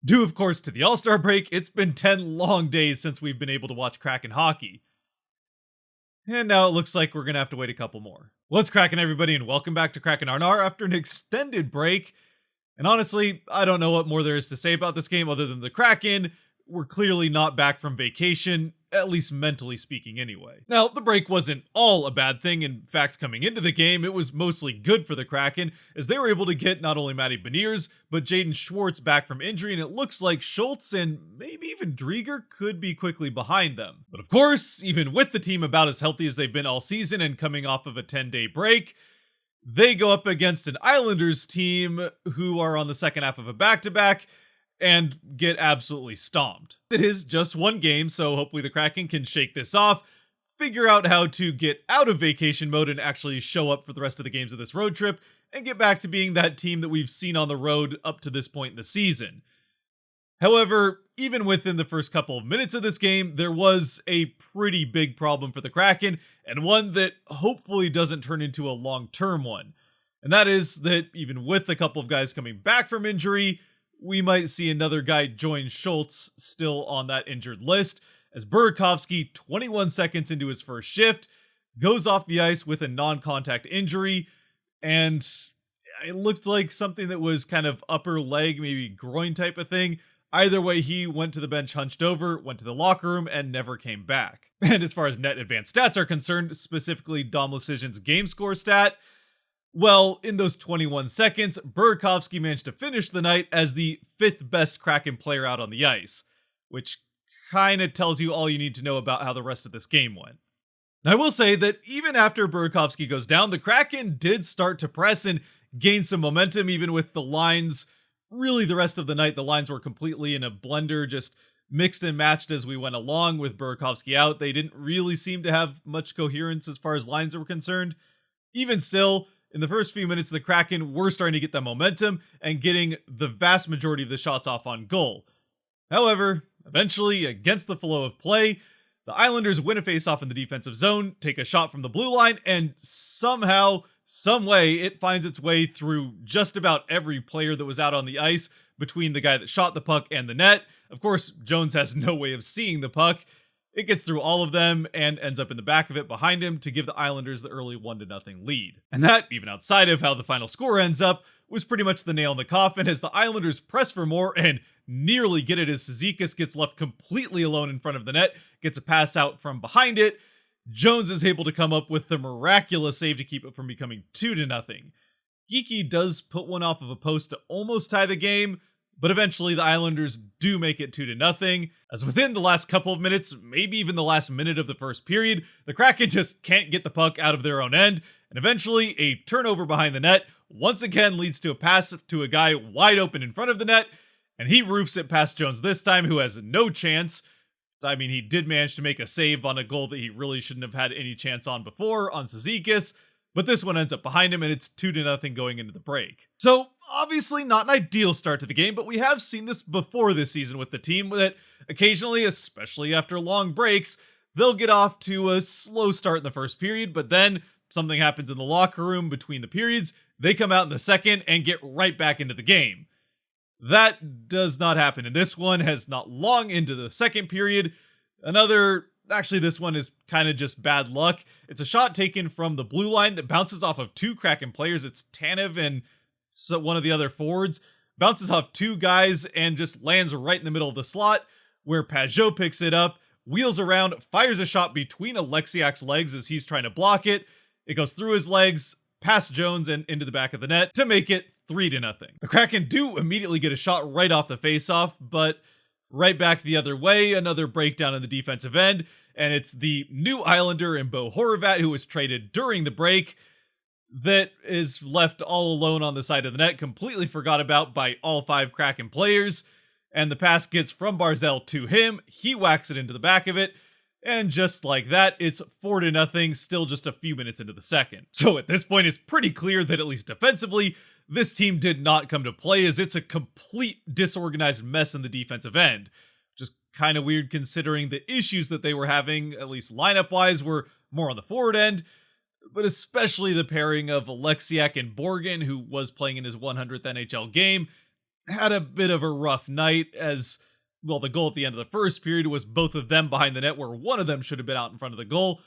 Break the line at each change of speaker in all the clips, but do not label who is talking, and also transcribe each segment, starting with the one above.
Due, of course, to the All-Star break, it's been 10 long days since we've been able to watch Kraken hockey. And now it looks like we're going to have to wait a couple more. What's cracking, everybody, and welcome back to Kraken R&R after an extended break. And honestly, I don't know what more there is to say about this game other than the Kraken were clearly not back from vacation, at least mentally speaking anyway. Now, the break wasn't all a bad thing. In fact, coming into the game, it was mostly good for the Kraken, as they were able to get not only Matty Beniers, but Jaden Schwartz back from injury, and it looks like Schultz and maybe even Drieger could be quickly behind them. But of course, even with the team about as healthy as they've been all season and coming off of a 10-day break, they go up against an Islanders team who are on the second half of a back-to-back, and get absolutely stomped. It is just one game, so hopefully the Kraken can shake this off, figure out how to get out of vacation mode and actually show up for the rest of the games of this road trip, and get back to being that team that we've seen on the road up to this point in the season. However, even within the first couple of minutes of this game, there was a pretty big problem for the Kraken, and one that hopefully doesn't turn into a long-term one. And that is that even with a couple of guys coming back from injury, we might see another guy join Schultz still on that injured list, as Burakovsky, 21 seconds into his first shift, goes off the ice with a non-contact injury, and it looked like something that was kind of upper leg, maybe groin type of thing. Either way, he went to the bench hunched over, went to the locker room, and never came back. And as far as net advanced stats are concerned, specifically Dom Luszczyszyn's game score stat, well, in those 21 seconds, Burakovsky managed to finish the night as the 5th best Kraken player out on the ice, which kind of tells you all you need to know about how the rest of this game went. Now, I will say that even after Burakovsky goes down, the Kraken did start to press and gain some momentum, even with the lines. Really, the rest of the night, the lines were completely in a blender, just mixed and matched as we went along with Burakovsky out. They didn't really seem to have much coherence as far as lines were concerned. Even still, in the first few minutes, the Kraken were starting to get that momentum and getting the vast majority of the shots off on goal. However, eventually, against the flow of play, the Islanders win a faceoff in the defensive zone, take a shot from the blue line, and somehow, some way, it finds its way through just about every player that was out on the ice between the guy that shot the puck and the net. Of course, Jones has no way of seeing the puck. It gets through all of them and ends up in the back of it behind him to give the Islanders the early 1-0 lead. And that, even outside of how the final score ends up, was pretty much the nail in the coffin as the Islanders press for more and nearly get it as Cizikas gets left completely alone in front of the net, gets a pass out from behind it. Jones is able to come up with the miraculous save to keep it from becoming 2-0. Geekie does put one off of a post to almost tie the game, but eventually the Islanders do make it 2-0, as within the last couple of minutes, maybe even the last minute of the first period, the Kraken just can't get the puck out of their own end, and eventually a turnover behind the net once again leads to a pass to a guy wide open in front of the net, and he roofs it past Jones this time, who has no chance. I mean, he did manage to make a save on a goal that he really shouldn't have had any chance on before, on Cizikas, but this one ends up behind him, and it's 2-0 going into the break. So, obviously not an ideal start to the game, but we have seen this before this season with the team, that occasionally, especially after long breaks, they'll get off to a slow start in the first period, but then something happens in the locker room between the periods, they come out in the second and get right back into the game. That does not happen in this one, as not long into the second period, actually, this one is kind of just bad luck. It's a shot taken from the blue line that bounces off of two Kraken players. It's Tanev and one of the other forwards. Bounces off two guys and just lands right in the middle of the slot, where Pajot picks it up, wheels around, fires a shot between Alexiak's legs as he's trying to block it. It goes through his legs, past Jones, and into the back of the net to make it 3-0. The Kraken do immediately get a shot right off the faceoff, but right back the other way, another breakdown in the defensive end, and it's the new Islander in Bo Horvat, who was traded during the break, that is left all alone on the side of the net, completely forgot about by all 5 Kraken players, and the pass gets from Barzal to him, he whacks it into the back of it, and just like that, it's 4-0, still just a few minutes into the second. So at this point, it's pretty clear that at least defensively, this team did not come to play, as it's a complete disorganized mess in the defensive end. Just kind of weird considering the issues that they were having, at least lineup-wise, were more on the forward end, but especially the pairing of Alexiak and Borgen, who was playing in his 100th NHL game, had a bit of a rough night as, well, the goal at the end of the first period was both of them behind the net where one of them should have been out in front of the goal.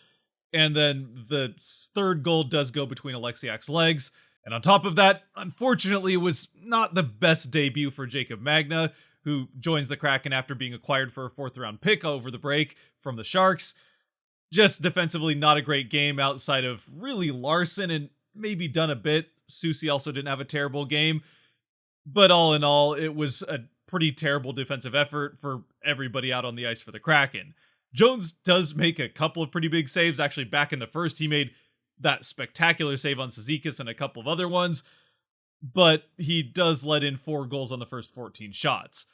And then the third goal does go between Alexiak's legs. And on top of that, unfortunately, it was not the best debut for Jacob Magna, who joins the Kraken after being acquired for a fourth-round pick over the break from the Sharks. Just defensively, not a great game outside of really Larson and maybe done a bit. Susie also didn't have a terrible game. But all in all, it was a pretty terrible defensive effort for everybody out on the ice for the Kraken. Jones does make a couple of pretty big saves. Actually, back in the first, he made that spectacular save on Cizikas and a couple of other ones. But he does let in 4 goals on the first 14 shots,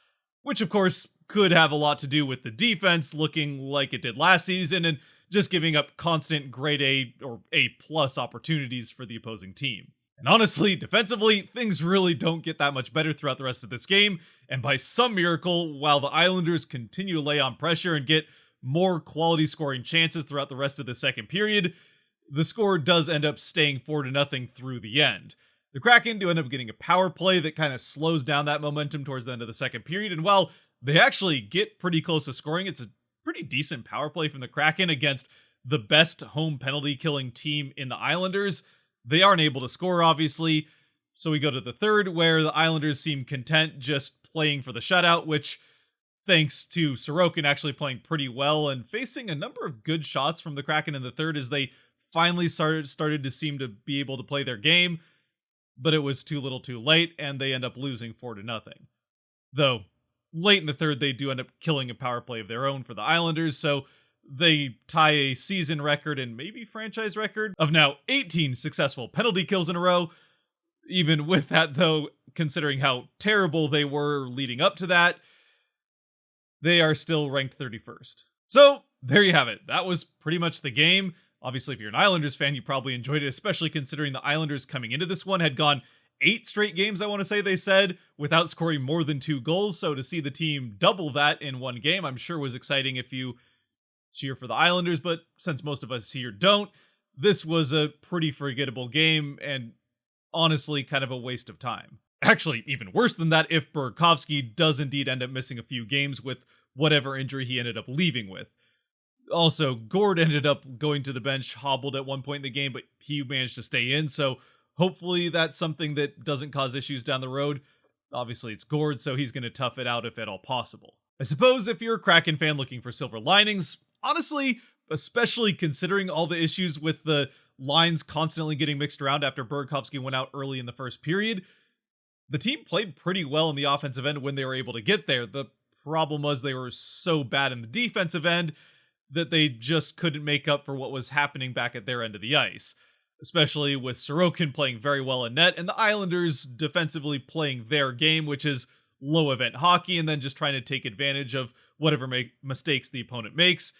which of course could have a lot to do with the defense looking like it did last season and just giving up constant grade A or A+ opportunities for the opposing team. And honestly, defensively, things really don't get that much better throughout the rest of this game, and by some miracle, while the Islanders continue to lay on pressure and get more quality scoring chances throughout the rest of the second period, the score does end up staying 4-0 through the end. The Kraken do end up getting a power play that kind of slows down that momentum towards the end of the second period, and while they actually get pretty close to scoring, it's a pretty decent power play from the Kraken against the best home penalty killing team in the Islanders. They aren't able to score, obviously, so we go to the third, where the Islanders seem content just playing for the shutout, which, thanks to Sorokin actually playing pretty well and facing a number of good shots from the Kraken in the third as they finally started to seem to be able to play their game, but it was too little too late, and they end up losing 4-0. Though, late in the third, they do end up killing a power play of their own for the Islanders, so they tie a season record and maybe franchise record of now 18 successful penalty kills in a row. Even with that, though, considering how terrible they were leading up to that, they are still ranked 31st. So, there you have it. That was pretty much the game. Obviously, if you're an Islanders fan, you probably enjoyed it, especially considering the Islanders coming into this one had gone 8 straight games, I want to say they said, without scoring more than 2 goals. So to see the team double that in one game, I'm sure was exciting if you cheer for the Islanders, but since most of us here don't, this was a pretty forgettable game and honestly kind of a waste of time. Actually, even worse than that, if Burakovsky does indeed end up missing a few games with whatever injury he ended up leaving with. Also, Gord ended up going to the bench, hobbled at one point in the game, but he managed to stay in, so hopefully that's something that doesn't cause issues down the road. Obviously, it's Gord, so he's going to tough it out if at all possible. I suppose if you're a Kraken fan looking for silver linings, honestly, especially considering all the issues with the lines constantly getting mixed around after Burakovsky went out early in the first period, the team played pretty well in the offensive end when they were able to get there. The problem was they were so bad in the defensive end that they just couldn't make up for what was happening back at their end of the ice, especially with Sorokin playing very well in net and the Islanders defensively playing their game, which is low event hockey, and then just trying to take advantage of whatever mistakes the opponent makes.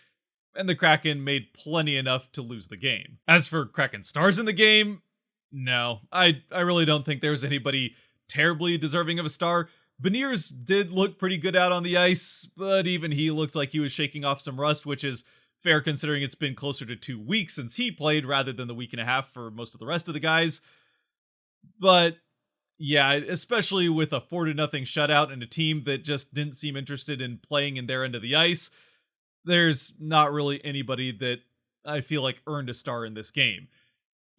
And the Kraken made plenty enough to lose the game. As for Kraken stars in the game, no, I really don't think there's anybody terribly deserving of a star. Beniers did look pretty good out on the ice, but even he looked like he was shaking off some rust, which is fair considering it's been closer to 2 weeks since he played rather than the week and a half for most of the rest of the guys. But yeah, especially with a 4-0 shutout and a team that just didn't seem interested in playing in their end of the ice, there's not really anybody that I feel like earned a star in this game.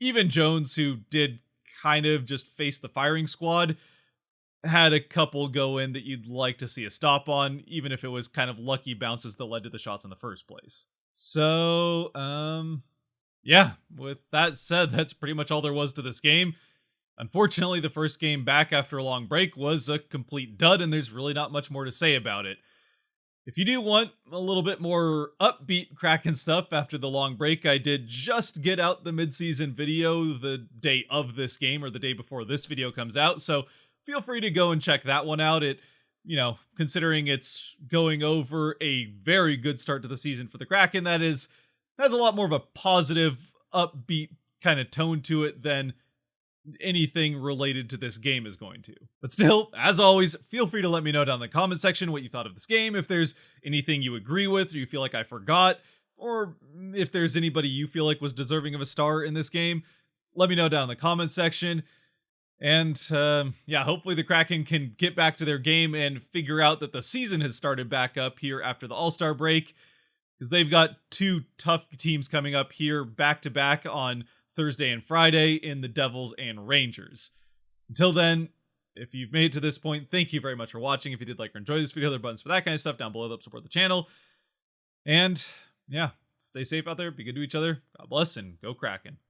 Even Jones, who did kind of just face the firing squad, had a couple go in that you'd like to see a stop on, even if it was kind of lucky bounces that led to the shots in the first place. So, yeah, with that said, that's pretty much all there was to this game. Unfortunately, the first game back after a long break was a complete dud, and there's really not much more to say about it. If you do want a little bit more upbeat Kraken stuff after the long break, I did just get out the midseason video the day of this game, or the day before this video comes out, so feel free to go and check that one out. It, considering it's going over a very good start to the season for the Kraken, that has a lot more of a positive, upbeat kind of tone to it than anything related to this game is going to. But still, as always, feel free to let me know down in the comment section what you thought of this game, if there's anything you agree with or you feel like I forgot, or if there's anybody you feel like was deserving of a star in this game. Let me know down in the comment section. And yeah, hopefully the Kraken can get back to their game and figure out that the season has started back up here after the All-Star break, because they've got two tough teams coming up here back to back on Thursday and Friday in the Devils and Rangers. Until then, if you've made it to this point, thank you very much for watching. If you did like or enjoy this video, there are buttons for that kind of stuff down below that help support the channel. And yeah, stay safe out there, be good to each other. God bless, and go Kraken.